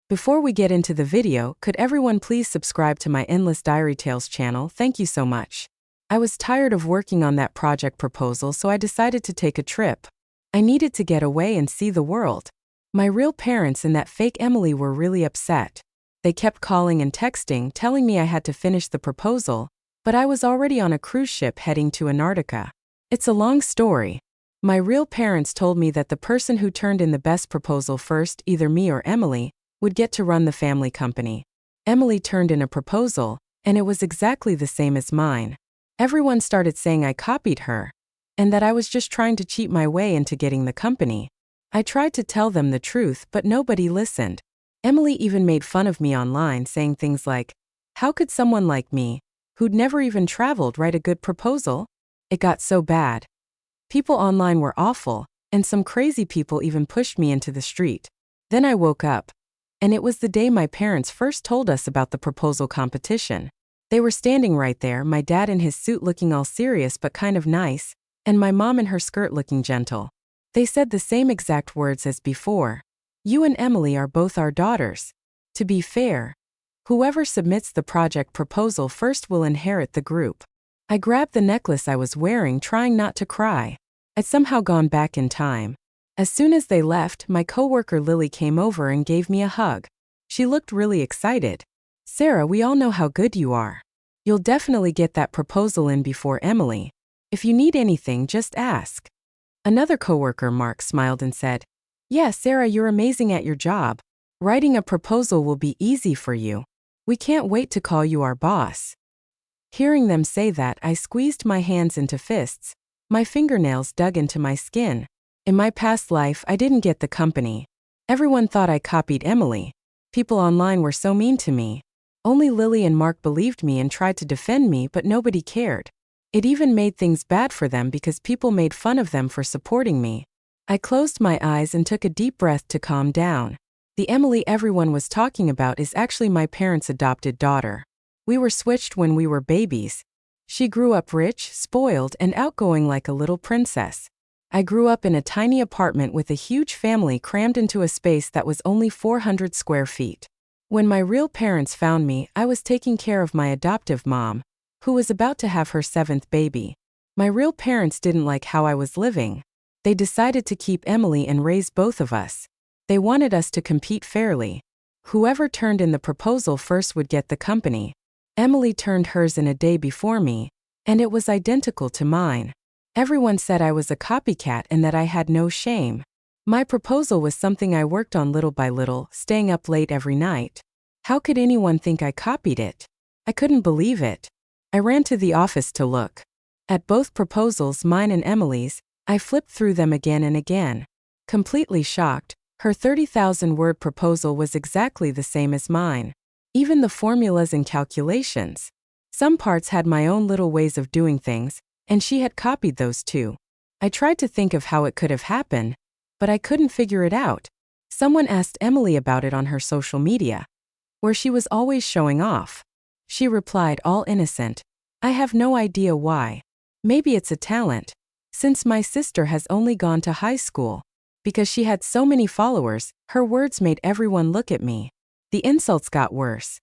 Before we get into the video, could everyone please subscribe to my Endless Diary Tales channel? Thank you so much. I was tired of working on that project proposal, so I decided to take a trip. I needed to get away and see the world. My real parents and that fake Emily were really upset. They kept calling and texting, telling me I had to finish the proposal, but I was already on a cruise ship heading to Antarctica. It's a long story. My real parents told me that the person who turned in the best proposal first, either me or Emily, would get to run the family company. Emily turned in a proposal, and it was exactly the same as mine. Everyone started saying I copied her, and that I was just trying to cheat my way into getting the company. I tried to tell them the truth, but nobody listened. Emily even made fun of me online, saying things like, "How could someone like me, who'd never even traveled, write a good proposal?" It got so bad. People online were awful, and some crazy people even pushed me into the street. Then I woke up. And it was the day my parents first told us about the proposal competition. They were standing right there, my dad in his suit looking all serious but kind of nice, and my mom in her skirt looking gentle. They said the same exact words as before. "You and Emily are both our daughters. To be fair, whoever submits the project proposal first will inherit the group." I grabbed the necklace I was wearing, trying not to cry. I'd somehow gone back in time. As soon as they left, my coworker Lily came over and gave me a hug. She looked really excited. "Sarah, we all know how good you are. You'll definitely get that proposal in before Emily. If you need anything, just ask." Another coworker, Mark, smiled and said, "Yeah, Sarah, you're amazing at your job. Writing a proposal will be easy for you. We can't wait to call you our boss." Hearing them say that, I squeezed my hands into fists. My fingernails dug into my skin. In my past life, I didn't get the company. Everyone thought I copied Emily. People online were so mean to me. Only Lily and Mark believed me and tried to defend me, but nobody cared. It even made things bad for them because people made fun of them for supporting me. I closed my eyes and took a deep breath to calm down. The Emily everyone was talking about is actually my parents' adopted daughter. We were switched when we were babies. She grew up rich, spoiled, and outgoing like a little princess. I grew up in a tiny apartment with a huge family crammed into a space that was only 400 square feet. When my real parents found me, I was taking care of my adoptive mom, who was about to have her 7th baby. My real parents didn't like how I was living. They decided to keep Emily and raise both of us. They wanted us to compete fairly. Whoever turned in the proposal first would get the company. Emily turned hers in a day before me, and it was identical to mine. Everyone said I was a copycat and that I had no shame. My proposal was something I worked on little by little, staying up late every night. How could anyone think I copied it? I couldn't believe it. I ran to the office to look. At both proposals, mine and Emily's, I flipped through them again and again. Completely shocked, her 30,000-word proposal was exactly the same as mine. Even the formulas and calculations. Some parts had my own little ways of doing things, and she had copied those too. I tried to think of how it could have happened, but I couldn't figure it out. Someone asked Emily about it on her social media, where she was always showing off. She replied, all innocent, "I have no idea why. Maybe it's a talent. Since my sister has only gone to high school." Because she had so many followers, her words made everyone look at me. The insults got worse.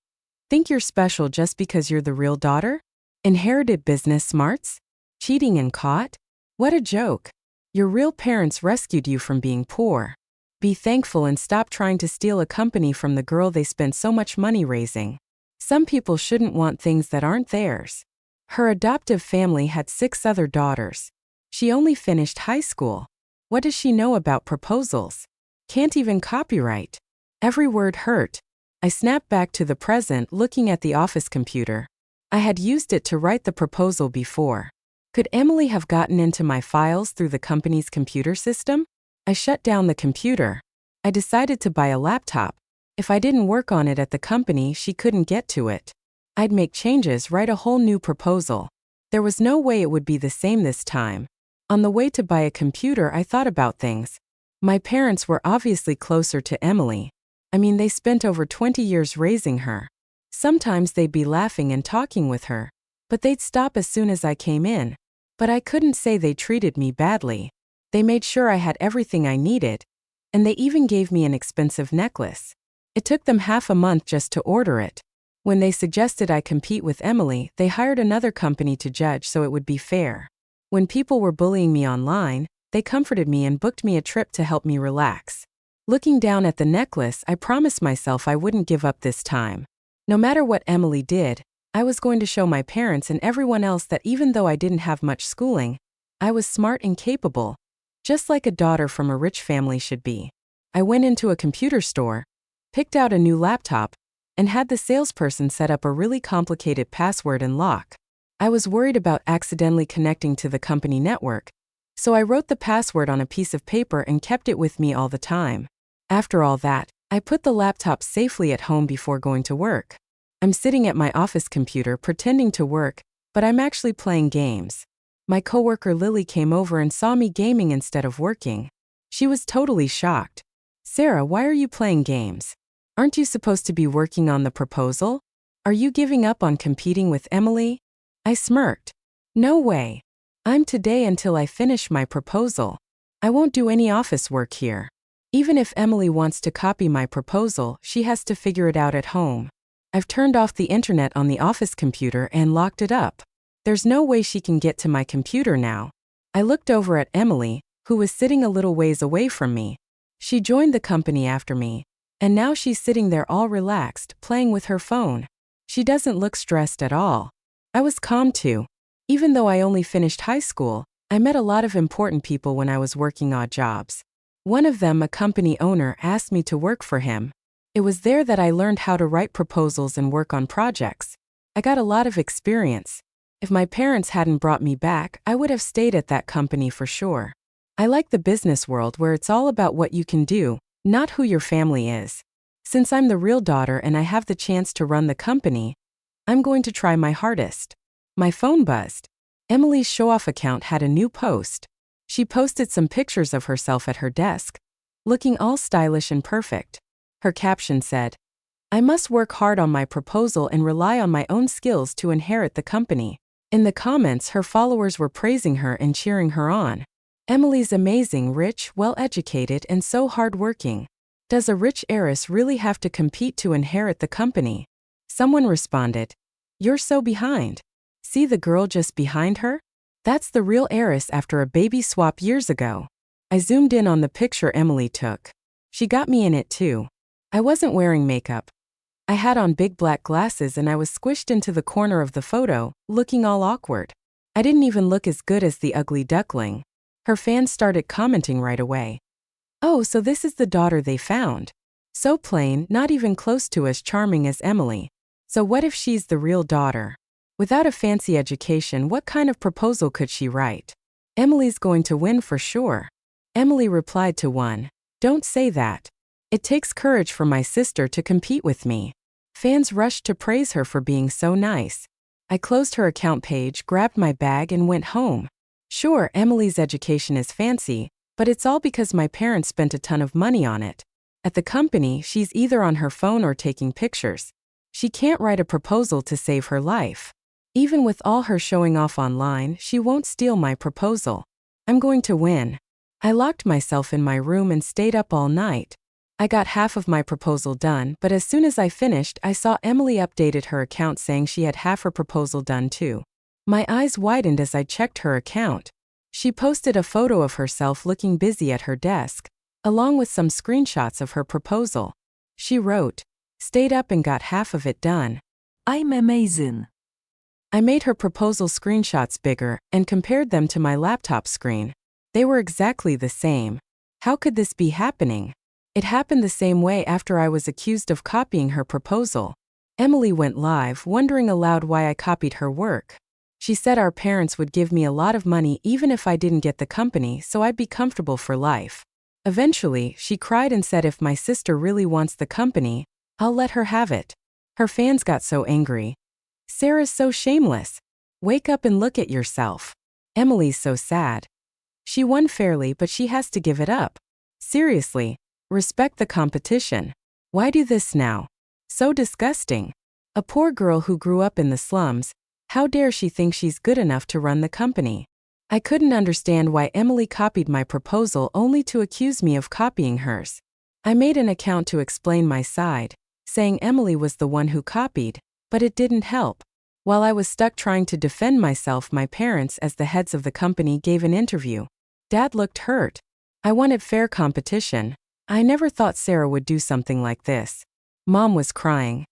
"Think you're special just because you're the real daughter? Inherited business smarts? Cheating and caught? What a joke. Your real parents rescued you from being poor. Be thankful and stop trying to steal a company from the girl they spent so much money raising. Some people shouldn't want things that aren't theirs." Her adoptive family had 6 other daughters. She only finished high school. What does she know about proposals? Can't even copyright. Every word hurt. I snapped back to the present, looking at the office computer. I had used it to write the proposal before. Could Emily have gotten into my files through the company's computer system? I shut down the computer. I decided to buy a laptop. If I didn't work on it at the company, she couldn't get to it. I'd make changes, write a whole new proposal. There was no way it would be the same this time. On the way to buy a computer, I thought about things. My parents were obviously closer to Emily. I mean, they spent over 20 years raising her. Sometimes they'd be laughing and talking with her, but they'd stop as soon as I came in. But I couldn't say they treated me badly. They made sure I had everything I needed, and they even gave me an expensive necklace. It took them half a month just to order it. When they suggested I compete with Emily, they hired another company to judge so it would be fair. When people were bullying me online, they comforted me and booked me a trip to help me relax. Looking down at the necklace, I promised myself I wouldn't give up this time. No matter what Emily did, I was going to show my parents and everyone else that even though I didn't have much schooling, I was smart and capable, just like a daughter from a rich family should be. I went into a computer store, picked out a new laptop, and had the salesperson set up a really complicated password and lock. I was worried about accidentally connecting to the company network, so I wrote the password on a piece of paper and kept it with me all the time. After all that, I put the laptop safely at home before going to work. I'm sitting at my office computer pretending to work, but I'm actually playing games. My coworker Lily came over and saw me gaming instead of working. She was totally shocked. "Sarah, why are you playing games? Aren't you supposed to be working on the proposal? Are you giving up on competing with Emily?" I smirked. "No way. I'm today until I finish my proposal. I won't do any office work here. Even if Emily wants to copy my proposal, she has to figure it out at home. I've turned off the internet on the office computer and locked it up. There's no way she can get to my computer now." I looked over at Emily, who was sitting a little ways away from me. She joined the company after me, and now she's sitting there all relaxed, playing with her phone. She doesn't look stressed at all. I was calm too. Even though I only finished high school, I met a lot of important people when I was working odd jobs. One of them, a company owner, asked me to work for him. It was there that I learned how to write proposals and work on projects. I got a lot of experience. If my parents hadn't brought me back, I would have stayed at that company for sure. I like the business world where it's all about what you can do, not who your family is. Since I'm the real daughter and I have the chance to run the company, I'm going to try my hardest. My phone buzzed. Emily's show-off account had a new post. She posted some pictures of herself at her desk, looking all stylish and perfect. Her caption said, "I must work hard on my proposal and rely on my own skills to inherit the company." In the comments, her followers were praising her and cheering her on. "Emily's amazing, rich, well-educated, and so hard-working. Does a rich heiress really have to compete to inherit the company?" Someone responded, "You're so behind. See the girl just behind her? That's the real heiress after a baby swap years ago." I zoomed in on the picture Emily took. She got me in it too. I wasn't wearing makeup. I had on big black glasses and I was squished into the corner of the photo, looking all awkward. I didn't even look as good as the ugly duckling. Her fans started commenting right away. "Oh, so this is the daughter they found. So plain, not even close to as charming as Emily. So what if she's the real daughter? Without a fancy education, what kind of proposal could she write? Emily's going to win for sure." Emily replied to one, "Don't say that. It takes courage for my sister to compete with me." Fans rushed to praise her for being so nice. I closed her account page, grabbed my bag, and went home. Sure, Emily's education is fancy, but it's all because my parents spent a ton of money on it. At the company, she's either on her phone or taking pictures. She can't write a proposal to save her life. Even with all her showing off online, she won't steal my proposal. I'm going to win. I locked myself in my room and stayed up all night. I got half of my proposal done, but as soon as I finished, I saw Emily updated her account saying she had half her proposal done too. My eyes widened as I checked her account. She posted a photo of herself looking busy at her desk, along with some screenshots of her proposal. She wrote, "Stayed up and got half of it done. I'm amazing." I made her proposal screenshots bigger and compared them to my laptop screen. They were exactly the same. How could this be happening? It happened the same way after I was accused of copying her proposal. Emily went live, wondering aloud why I copied her work. She said our parents would give me a lot of money even if I didn't get the company, so I'd be comfortable for life. Eventually, she cried and said if my sister really wants the company, I'll let her have it. Her fans got so angry. "Sarah's so shameless. Wake up and look at yourself. Emily's so sad. She won fairly, but she has to give it up. Seriously, respect the competition. Why do this now? So disgusting. A poor girl who grew up in the slums, how dare she think she's good enough to run the company?" I couldn't understand why Emily copied my proposal only to accuse me of copying hers. I made an account to explain my side, saying Emily was the one who copied, but it didn't help. While I was stuck trying to defend myself, my parents, as the heads of the company, gave an interview. Dad looked hurt. I wanted fair competition. I never thought Sarah would do something like this. Mom was crying.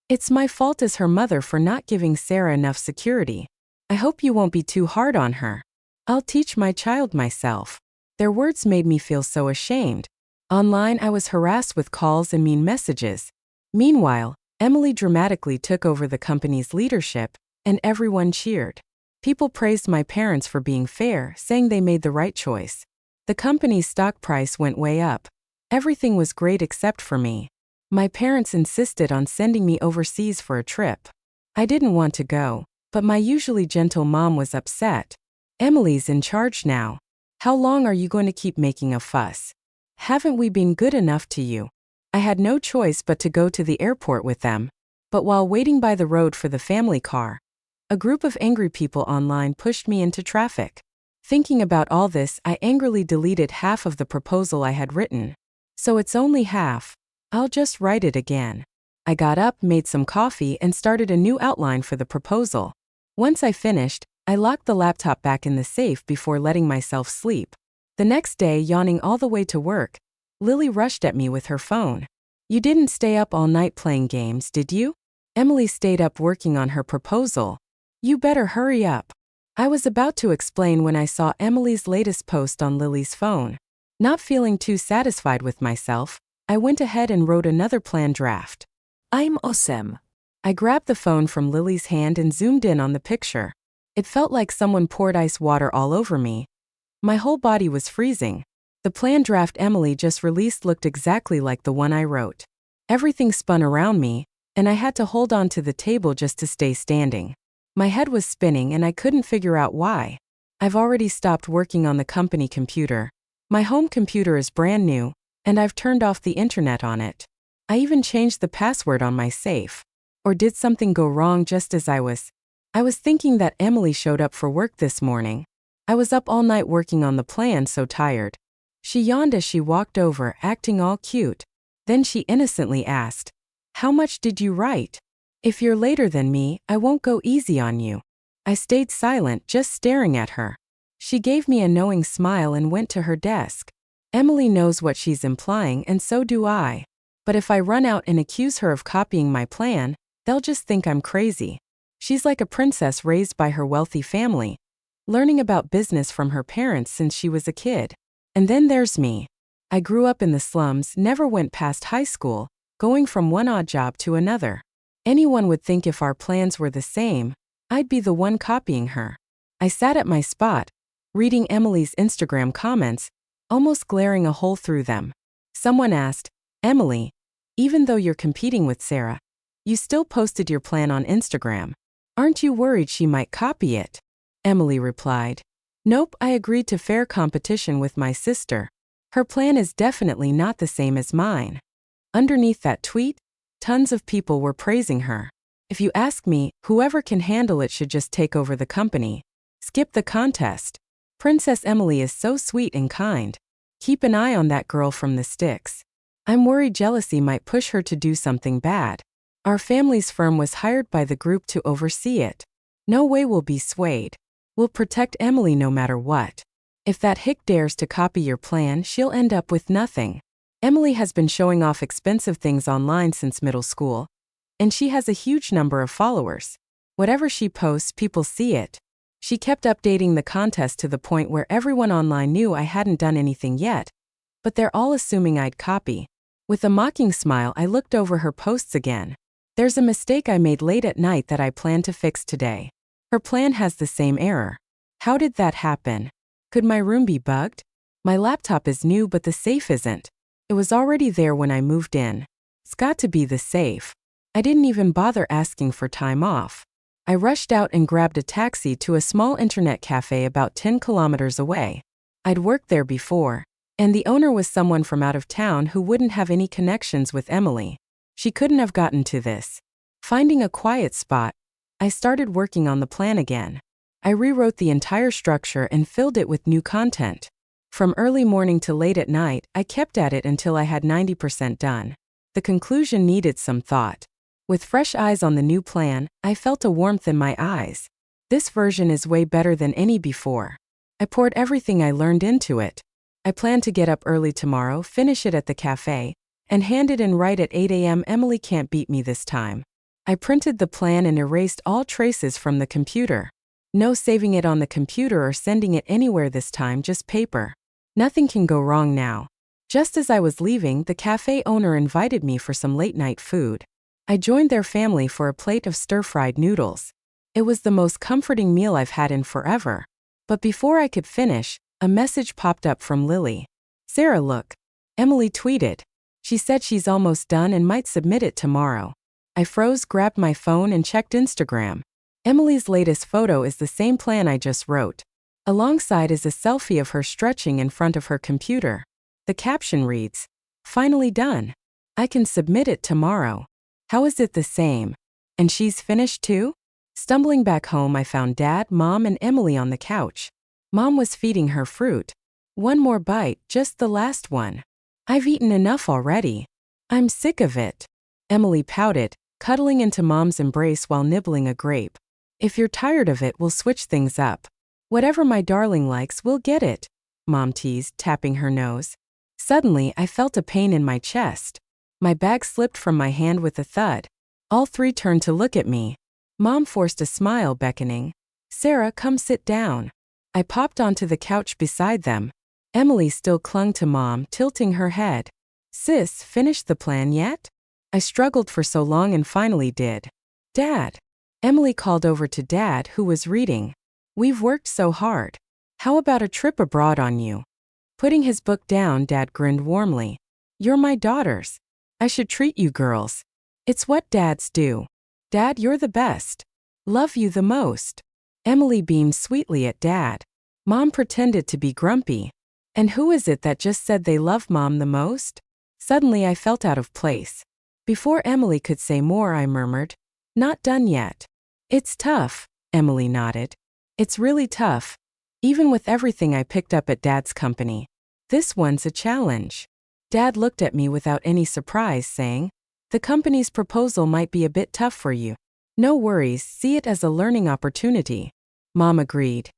It's my fault as her mother for not giving Sarah enough security. I hope you won't be too hard on her. I'll teach my child myself. Their words made me feel so ashamed. Online, I was harassed with calls and mean messages. Meanwhile, Emily dramatically took over the company's leadership, and everyone cheered. People praised my parents for being fair, saying they made the right choice. The company's stock price went way up. Everything was great except for me. My parents insisted on sending me overseas for a trip. I didn't want to go, but my usually gentle mom was upset. Emily's in charge now. How long are you going to keep making a fuss? Haven't we been good enough to you? I had no choice but to go to the airport with them. But while waiting by the road for the family car, a group of angry people online pushed me into traffic. Thinking about all this, I angrily deleted half of the proposal I had written. So it's only half. I'll just write it again. I got up, made some coffee, and started a new outline for the proposal. Once I finished, I locked the laptop back in the safe before letting myself sleep. The next day, yawning all the way to work, Lily rushed at me with her phone. You didn't stay up all night playing games, did you? Emily stayed up working on her proposal. You better hurry up. I was about to explain when I saw Emily's latest post on Lily's phone. Not feeling too satisfied with myself, I went ahead and wrote another plan draft. I'm awesome. I grabbed the phone from Lily's hand and zoomed in on the picture. It felt like someone poured ice water all over me. My whole body was freezing. The plan draft Emily just released looked exactly like the one I wrote. Everything spun around me, and I had to hold on to the table just to stay standing. My head was spinning and I couldn't figure out why. I've already stopped working on the company computer. My home computer is brand new, and I've turned off the internet on it. I even changed the password on my safe. Or did something go wrong just as I was thinking that Emily showed up for work this morning. I was up all night working on the plan, so tired. She yawned as she walked over, acting all cute. Then she innocently asked, "How much did you write? If you're later than me, I won't go easy on you." I stayed silent, just staring at her. She gave me a knowing smile and went to her desk. Emily knows what she's implying, and so do I. But if I run out and accuse her of copying my plan, they'll just think I'm crazy. She's like a princess raised by her wealthy family, learning about business from her parents since she was a kid. And then there's me. I grew up in the slums, never went past high school, going from one odd job to another. Anyone would think if our plans were the same, I'd be the one copying her. I sat at my spot, reading Emily's Instagram comments, almost glaring a hole through them. Someone asked, "Emily, even though you're competing with Sarah, you still posted your plan on Instagram. Aren't you worried she might copy it?" Emily replied, "Nope, I agreed to fair competition with my sister. Her plan is definitely not the same as mine." Underneath that tweet, tons of people were praising her. If you ask me, whoever can handle it should just take over the company. Skip the contest. Princess Emily is so sweet and kind. Keep an eye on that girl from the sticks. I'm worried jealousy might push her to do something bad. Our family's firm was hired by the group to oversee it. No way we'll be swayed. We'll protect Emily no matter what. If that hick dares to copy your plan, she'll end up with nothing. Emily has been showing off expensive things online since middle school, and she has a huge number of followers. Whatever she posts, people see it. She kept updating the contest to the point where everyone online knew I hadn't done anything yet, but they're all assuming I'd copy. With a mocking smile, I looked over her posts again. There's a mistake I made late at night that I plan to fix today. Her plan has the same error. How did that happen? Could my room be bugged? My laptop is new, but the safe isn't. It was already there when I moved in. It's got to be the safe. I didn't even bother asking for time off. I rushed out and grabbed a taxi to a small internet cafe about 10 kilometers away. I'd worked there before, and the owner was someone from out of town who wouldn't have any connections with Emily. She couldn't have gotten to this. Finding a quiet spot, I started working on the plan again. I rewrote the entire structure and filled it with new content. From early morning to late at night, I kept at it until I had 90% done. The conclusion needed some thought. With fresh eyes on the new plan, I felt a warmth in my eyes. This version is way better than any before. I poured everything I learned into it. I plan to get up early tomorrow, finish it at the cafe, and hand it in right at 8 a.m. Emily can't beat me this time. I printed the plan and erased all traces from the computer. No saving it on the computer or sending it anywhere this time, just paper. Nothing can go wrong now. Just as I was leaving, the cafe owner invited me for some late-night food. I joined their family for a plate of stir-fried noodles. It was the most comforting meal I've had in forever. But before I could finish, a message popped up from Lily. "Sarah, look." Emily tweeted. She said she's almost done and might submit it tomorrow. I froze, grabbed my phone, and checked Instagram. Emily's latest photo is the same plan I just wrote. Alongside is a selfie of her stretching in front of her computer. The caption reads, "Finally done. I can submit it tomorrow." How is it the same? And she's finished too? Stumbling back home, I found Dad, Mom, and Emily on the couch. Mom was feeding her fruit. "One more bite, just the last one. I've eaten enough already. I'm sick of it." Emily pouted, cuddling into Mom's embrace while nibbling a grape. "If you're tired of it, we'll switch things up. Whatever my darling likes, we'll get it," Mom teased, tapping her nose. Suddenly, I felt a pain in my chest. My bag slipped from my hand with a thud. All three turned to look at me. Mom forced a smile, beckoning. "Sarah, come sit down." I popped onto the couch beside them. Emily still clung to Mom, tilting her head. "Sis, finished the plan yet?" I struggled for so long and finally did. "Dad." Emily called over to Dad, who was reading. "We've worked so hard. How about a trip abroad on you?" Putting his book down, Dad grinned warmly. "You're my daughters. I should treat you girls. It's what dads do. Dad, you're the best. Love you the most." Emily beamed sweetly at Dad. Mom pretended to be grumpy. And who is it that just said they love Mom the most? Suddenly I felt out of place. Before Emily could say more, I murmured, "Not done yet." "It's tough," Emily nodded. "It's really tough. Even with everything I picked up at Dad's company. This one's a challenge." Dad looked at me without any surprise, saying, "The company's proposal might be a bit tough for you. No worries, see it as a learning opportunity." Mom agreed.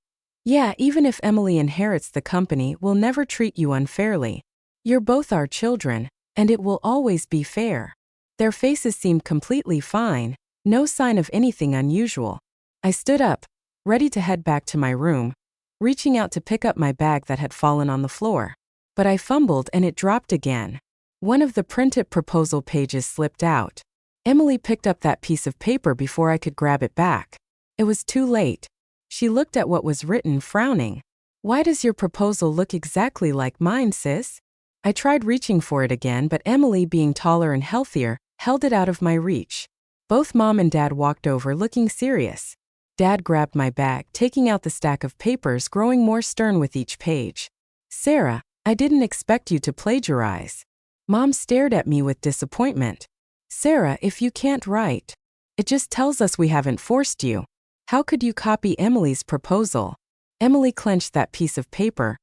"Yeah, even if Emily inherits the company, we'll never treat you unfairly. You're both our children, and it will always be fair." Their faces seemed completely fine, no sign of anything unusual. I stood up, ready to head back to my room, reaching out to pick up my bag that had fallen on the floor. But I fumbled and it dropped again. One of the printed proposal pages slipped out. Emily picked up that piece of paper before I could grab it back. It was too late. She looked at what was written, frowning. "Why does your proposal look exactly like mine, sis?" I tried reaching for it again, but Emily, being taller and healthier, held it out of my reach. Both Mom and Dad walked over, looking serious. Dad grabbed my bag, taking out the stack of papers, growing more stern with each page. "Sarah, I didn't expect you to plagiarize." Mom stared at me with disappointment. "Sarah, if you can't write, it just tells us we haven't forced you. How could you copy Emily's proposal?" Emily clenched that piece of paper,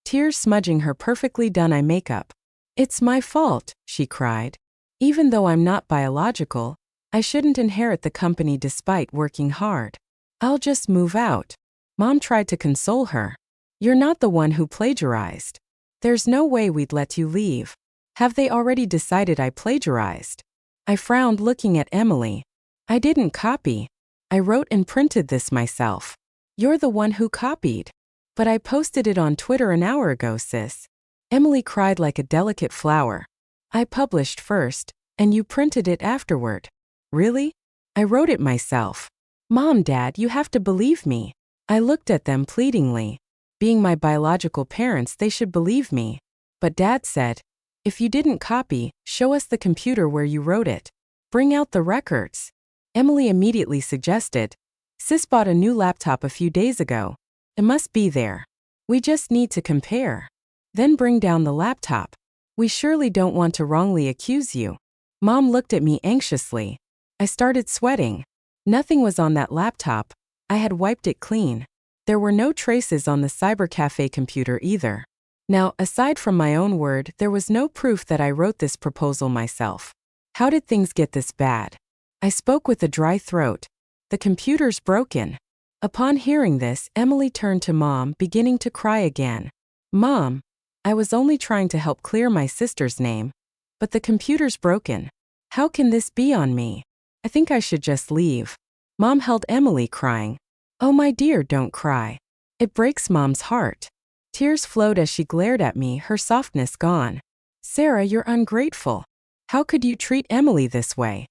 tears smudging her perfectly done eye makeup. "It's my fault," she cried. "Even though I'm not biological, I shouldn't inherit the company despite working hard. I'll just move out." Mom tried to console her. "You're not the one who plagiarized. There's no way we'd let you leave. Have they already decided I plagiarized?" I frowned, looking at Emily. "I didn't copy. I wrote and printed this myself." "You're the one who copied." "But I posted it on Twitter an hour ago, sis." Emily cried like a delicate flower. "I published first, and you printed it afterward." "Really? I wrote it myself." "Mom, Dad, you have to believe me." I looked at them pleadingly. Being my biological parents, they should believe me. But Dad said, "If you didn't copy, show us the computer where you wrote it. Bring out the records." Emily immediately suggested, "Sis bought a new laptop a few days ago. It must be there. We just need to compare. Then bring down the laptop. We surely don't want to wrongly accuse you." Mom looked at me anxiously. I started sweating. Nothing was on that laptop. I had wiped it clean. There were no traces on the cybercafe computer either. Now, aside from my own word, there was no proof that I wrote this proposal myself. How did things get this bad? I spoke with a dry throat. The computer's broken. Upon hearing this, Emily turned to Mom, beginning to cry again. Mom, I was only trying to help clear my sister's name. But the computer's broken. How can this be on me? I think I should just leave. Mom held Emily, crying. Oh my dear, don't cry. It breaks Mom's heart. Tears flowed as she glared at me, her softness gone. Sarah, you're ungrateful. How could you treat Emily this way?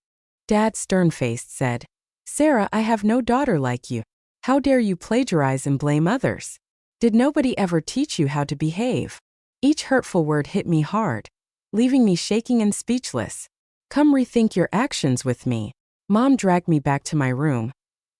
Dad, stern-faced, said, Sarah, I have no daughter like you. How dare you plagiarize and blame others? Did nobody ever teach you how to behave? Each hurtful word hit me hard, leaving me shaking and speechless. Come rethink your actions with me. Mom dragged me back to my room,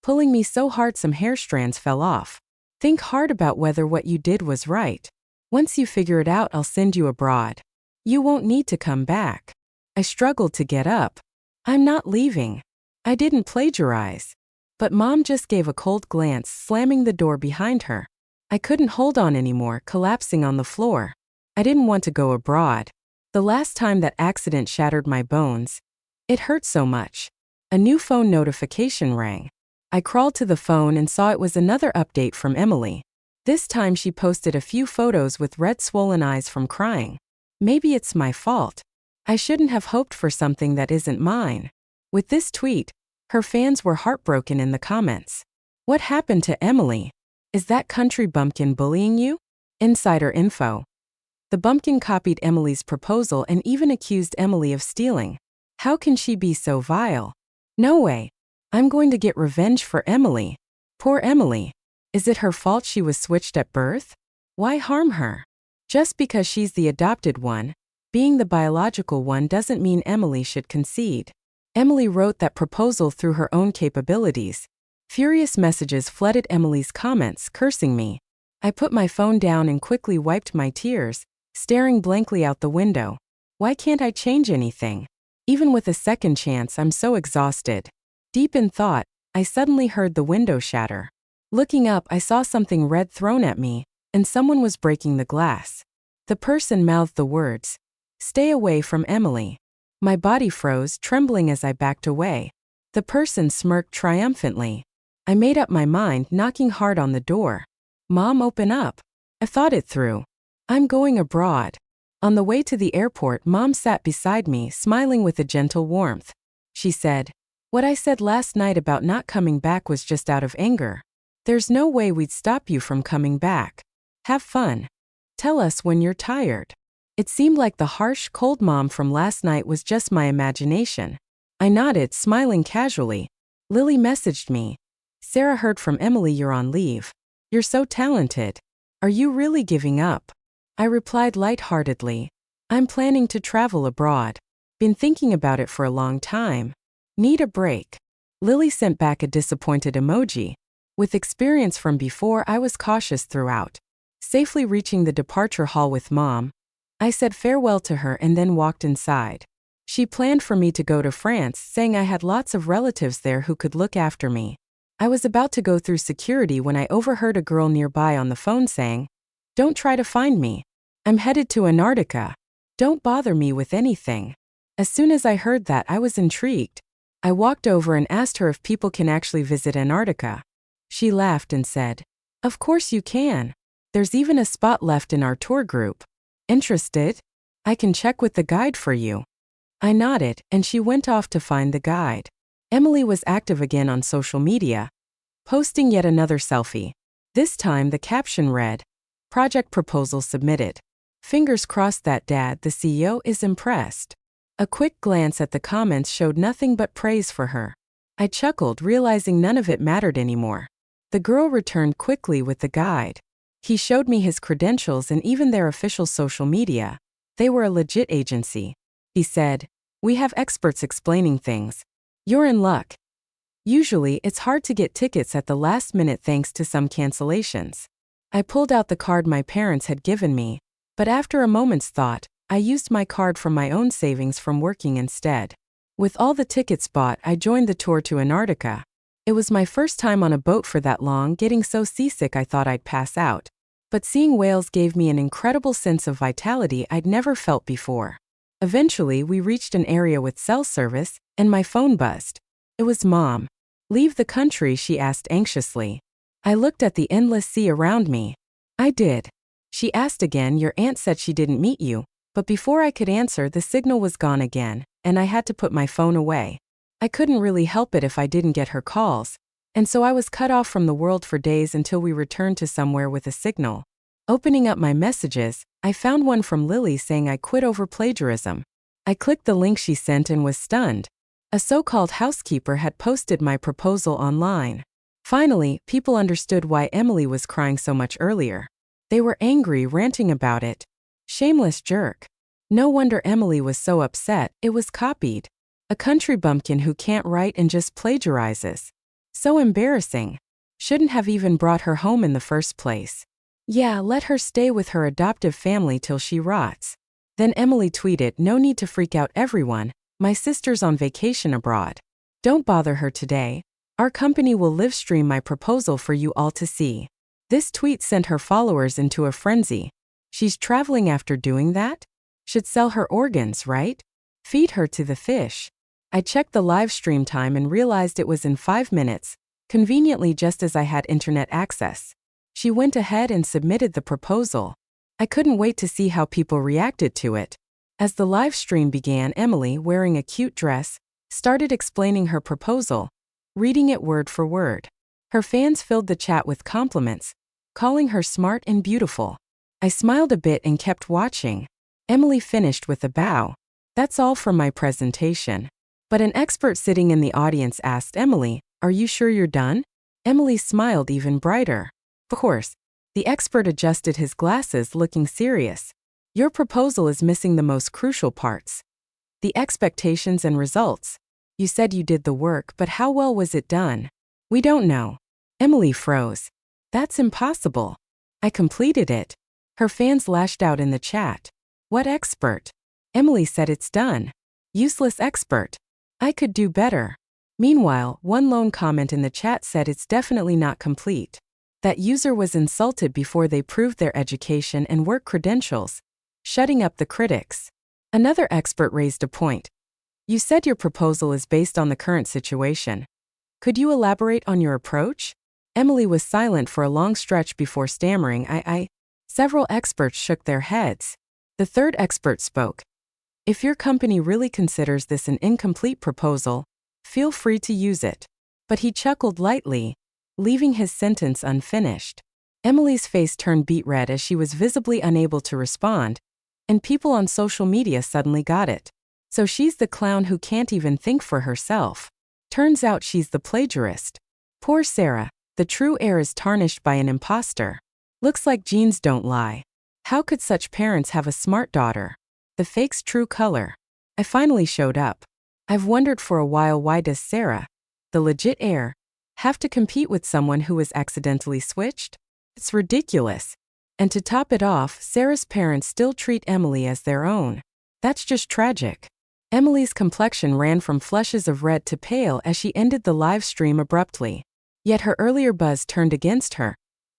pulling me so hard some hair strands fell off. Think hard about whether what you did was right. Once you figure it out, I'll send you abroad. You won't need to come back. I struggled to get up. I'm not leaving. I didn't plagiarize. But Mom just gave a cold glance, slamming the door behind her. I couldn't hold on anymore, collapsing on the floor. I didn't want to go abroad. The last time that accident shattered my bones. It hurt so much. A new phone notification rang. I crawled to the phone and saw it was another update from Emily. This time she posted a few photos with red swollen eyes from crying. Maybe it's my fault. I shouldn't have hoped for something that isn't mine. With this tweet, her fans were heartbroken in the comments. What happened to Emily? Is that country bumpkin bullying you? Insider info. The bumpkin copied Emily's proposal and even accused Emily of stealing. How can she be so vile? No way. I'm going to get revenge for Emily. Poor Emily. Is it her fault she was switched at birth? Why harm her? Just because she's the adopted one, being the biological one doesn't mean Emily should concede. Emily wrote that proposal through her own capabilities. Furious messages flooded Emily's comments, cursing me. I put my phone down and quickly wiped my tears, staring blankly out the window. Why can't I change anything? Even with a second chance, I'm so exhausted. Deep in thought, I suddenly heard the window shatter. Looking up, I saw something red thrown at me, and someone was breaking the glass. The person mouthed the words, "Stay away from Emily." My body froze, trembling as I backed away. The person smirked triumphantly. I made up my mind, knocking hard on the door. Mom, open up. I thought it through. I'm going abroad. On the way to the airport, Mom sat beside me, smiling with a gentle warmth. She said, "What I said last night about not coming back was just out of anger. There's no way we'd stop you from coming back. Have fun. Tell us when you're tired." It seemed like the harsh, cold mom from last night was just my imagination. I nodded, smiling casually. Lily messaged me. "Sarah heard from Emily you're on leave. You're so talented. Are you really giving up?" I replied lightheartedly. "I'm planning to travel abroad. Been thinking about it for a long time. Need a break." Lily sent back a disappointed emoji. With experience from before, I was cautious throughout. Safely reaching the departure hall with Mom, I said farewell to her and then walked inside. She planned for me to go to France, saying I had lots of relatives there who could look after me. I was about to go through security when I overheard a girl nearby on the phone saying, "Don't try to find me. I'm headed to Antarctica. Don't bother me with anything." As soon as I heard that, I was intrigued. I walked over and asked her if people can actually visit Antarctica. She laughed and said, "Of course you can. There's even a spot left in our tour group. Interested? I can check with the guide for you." I nodded, and she went off to find the guide. Emily was active again on social media, posting yet another selfie. This time the caption read, "Project proposal submitted. Fingers crossed that Dad, the CEO, is impressed." A quick glance at the comments showed nothing but praise for her. I chuckled, realizing none of it mattered anymore. The girl returned quickly with the guide. He showed me his credentials and even their official social media. They were a legit agency. He said, "We have experts explaining things. You're in luck. Usually, it's hard to get tickets at the last minute thanks to some cancellations." I pulled out the card my parents had given me, but after a moment's thought, I used my card from my own savings from working instead. With all the tickets bought, I joined the tour to Antarctica. It was my first time on a boat for that long, getting so seasick I thought I'd pass out. But seeing whales gave me an incredible sense of vitality I'd never felt before. Eventually, we reached an area with cell service, and my phone buzzed. It was Mom. "Leave the country?" she asked anxiously. I looked at the endless sea around me. "I did." She asked again, "Your aunt said she didn't meet you." But before I could answer, the signal was gone again, and I had to put my phone away. I couldn't really help it if I didn't get her calls, and so I was cut off from the world for days until we returned to somewhere with a signal. Opening up my messages, I found one from Lily saying I quit over plagiarism. I clicked the link she sent and was stunned. A so-called housekeeper had posted my proposal online. Finally, people understood why Emily was crying so much earlier. They were angry, ranting about it. Shameless jerk. No wonder Emily was so upset, it was copied. A country bumpkin who can't write and just plagiarizes. So embarrassing. Shouldn't have even brought her home in the first place. Yeah, let her stay with her adoptive family till she rots. Then Emily tweeted, "No need to freak out everyone, my sister's on vacation abroad. Don't bother her today. Our company will live stream my proposal for you all to see." This tweet sent her followers into a frenzy. She's traveling after doing that? Should sell her organs, right? Feed her to the fish. I checked the live stream time and realized it was in 5 minutes, conveniently just as I had internet access. She went ahead and submitted the proposal. I couldn't wait to see how people reacted to it. As the live stream began, Emily, wearing a cute dress, started explaining her proposal, reading it word for word. Her fans filled the chat with compliments, calling her smart and beautiful. I smiled a bit and kept watching. Emily finished with a bow. "That's all from my presentation." But an expert sitting in the audience asked Emily, "Are you sure you're done?" Emily smiled even brighter. Of course. The expert adjusted his glasses, looking serious. "Your proposal is missing the most crucial parts. The expectations and results. You said you did the work, but how well was it done?" "We don't know." Emily froze. "That's impossible." "I completed it." Her fans lashed out in the chat. "What expert?" Emily said, "It's done." "Useless expert. I could do better." Meanwhile, one lone comment in the chat said it's definitely not complete. That user was insulted before they proved their education and work credentials, shutting up the critics. Another expert raised a point. "You said your proposal is based on the current situation. Could you elaborate on your approach?" Emily was silent for a long stretch before stammering, I. Several experts shook their heads. The third expert spoke. "If your company really considers this an incomplete proposal, feel free to use it." But he chuckled lightly, leaving his sentence unfinished. Emily's face turned beet red as she was visibly unable to respond, and people on social media suddenly got it. So she's the clown who can't even think for herself. Turns out she's the plagiarist. Poor Sarah, the true heir is tarnished by an imposter. Looks like genes don't lie. How could such parents have a smart daughter? The fake's true color. I finally showed up. I've wondered for a while, why does Sarah, the legit heir, have to compete with someone who was accidentally switched? It's ridiculous. And to top it off, Sarah's parents still treat Emily as their own. That's just tragic. Emily's complexion ran from flushes of red to pale as she ended the live stream abruptly. Yet her earlier buzz turned against her,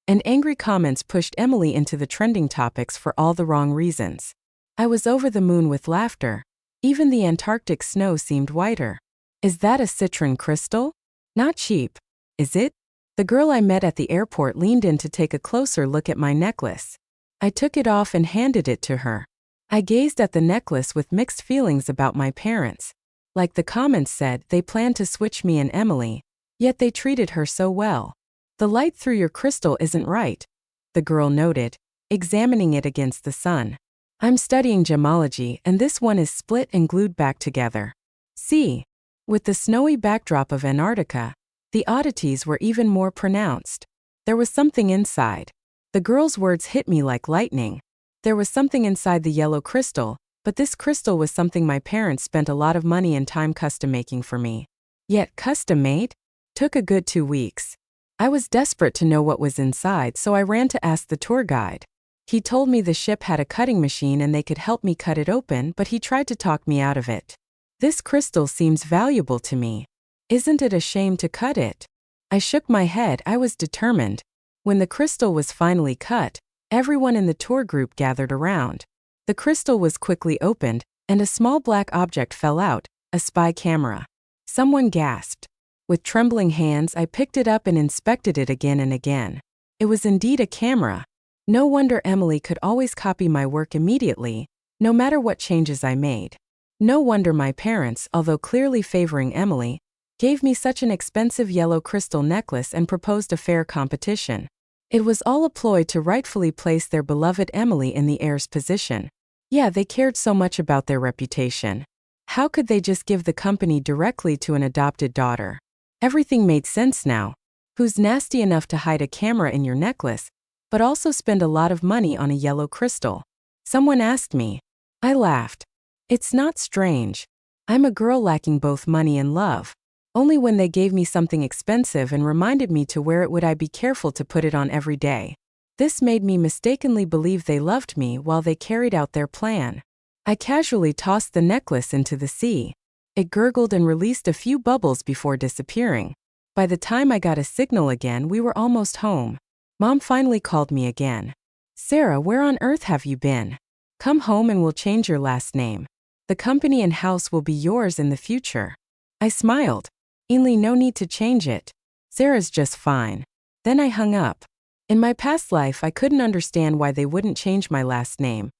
and angry comments pushed Emily into the trending topics for all the wrong reasons. I was over the moon with laughter. Even the Antarctic snow seemed whiter. Is that a citron crystal? Not cheap, is it? The girl I met at the airport leaned in to take a closer look at my necklace. I took it off and handed it to her. I gazed at the necklace with mixed feelings about my parents. Like the comments said, they planned to switch me and Emily, yet they treated her so well. "The light through your crystal isn't right," the girl noted, examining it against the sun. "I'm studying gemology, and this one is split and glued back together. See?" With the snowy backdrop of Antarctica, the oddities were even more pronounced. There was something inside. The girl's words hit me like lightning. There was something inside the yellow crystal, but this crystal was something my parents spent a lot of money and time custom making for me. Yet custom made? Took a good 2 weeks. I was desperate to know what was inside, so I ran to ask the tour guide. He told me the ship had a cutting machine and they could help me cut it open, but he tried to talk me out of it. "This crystal seems valuable to me. Isn't it a shame to cut it?" I shook my head. I was determined. When the crystal was finally cut, Everyone in the tour group gathered around. The crystal was quickly opened, and a small black object fell out, a spy camera. Someone gasped. With trembling hands, I picked it up and inspected it again and again. It was indeed a camera. No wonder Emily could always copy my work immediately, no matter what changes I made. No wonder my parents, although clearly favoring Emily, gave me such an expensive yellow crystal necklace and proposed a fair competition. It was all a ploy to rightfully place their beloved Emily in the heir's position. Yeah, they cared so much about their reputation. How could they just give the company directly to an adopted daughter? Everything made sense now. Who's nasty enough to hide a camera in your necklace, but also spend a lot of money on a yellow crystal? Someone asked me. I laughed. It's not strange. I'm a girl lacking both money and love. Only when they gave me something expensive and reminded me to wear it would I be careful to put it on every day. This made me mistakenly believe they loved me while they carried out their plan. I casually tossed the necklace into the sea. It gurgled and released a few bubbles before disappearing. By the time I got a signal again, we were almost home. Mom finally called me again. Sarah, where on earth have you been? Come home and we'll change your last name. The company and house will be yours in the future. I smiled. Ain't no need to change it. Sarah's just fine. Then I hung up. In my past life, I couldn't understand why they wouldn't change my last name.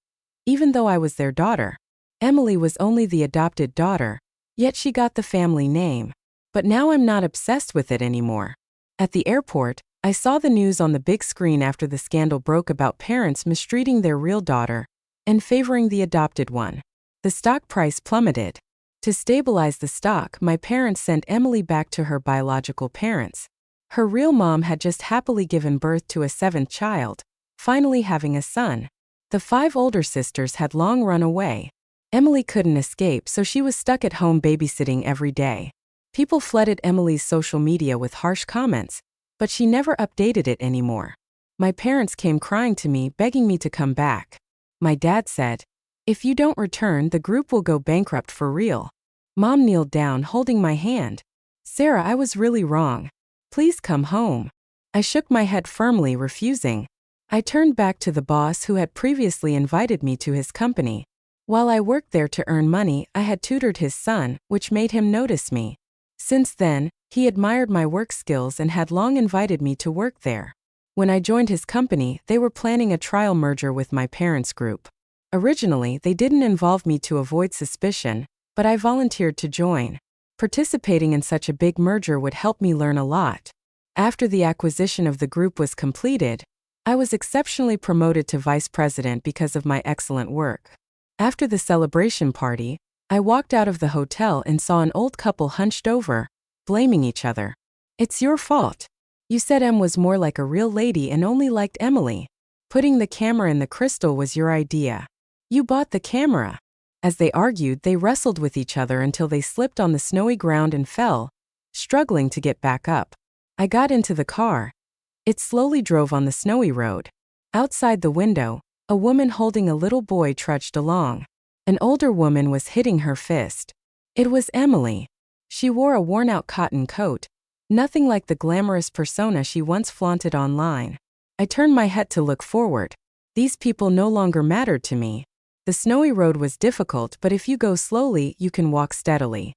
Even though I was their daughter. Emily was only the adopted daughter, yet she got the family name. But now I'm not obsessed with it anymore. At the airport, I saw the news on the big screen after the scandal broke about parents mistreating their real daughter and favoring the adopted one. The stock price plummeted. To stabilize the stock, my parents sent Emily back to her biological parents. Her real mom had just happily given birth to a 7th child, finally having a son. The 5 older sisters had long run away. Emily couldn't escape, so she was stuck at home babysitting every day. People flooded Emily's social media with harsh comments, but she never updated it anymore. My parents came crying to me, begging me to come back. My dad said, "If you don't return, the group will go bankrupt for real." Mom kneeled down, holding my hand. Sarah, I was really wrong. Please come home. I shook my head firmly, refusing. I turned back to the boss who had previously invited me to his company. While I worked there to earn money, I had tutored his son, which made him notice me. Since then, he admired my work skills and had long invited me to work there. When I joined his company, they were planning a trial merger with my parents' group. Originally, they didn't involve me to avoid suspicion, but I volunteered to join. Participating in such a big merger would help me learn a lot. After the acquisition of the group was completed, I was exceptionally promoted to vice president because of my excellent work. After the celebration party, I walked out of the hotel and saw an old couple hunched over, blaming each other. It's your fault. You said Em was more like a real lady and only liked Emily. Putting the camera in the crystal was your idea. You bought the camera. As they argued, they wrestled with each other until they slipped on the snowy ground and fell, struggling to get back up. I got into the car. It slowly drove on the snowy road. Outside the window, a woman holding a little boy trudged along. An older woman was hitting her fist. It was Emily. She wore a worn-out cotton coat, nothing like the glamorous persona she once flaunted online. I turned my head to look forward. These people no longer mattered to me. The snowy road was difficult, but if you go slowly, you can walk steadily.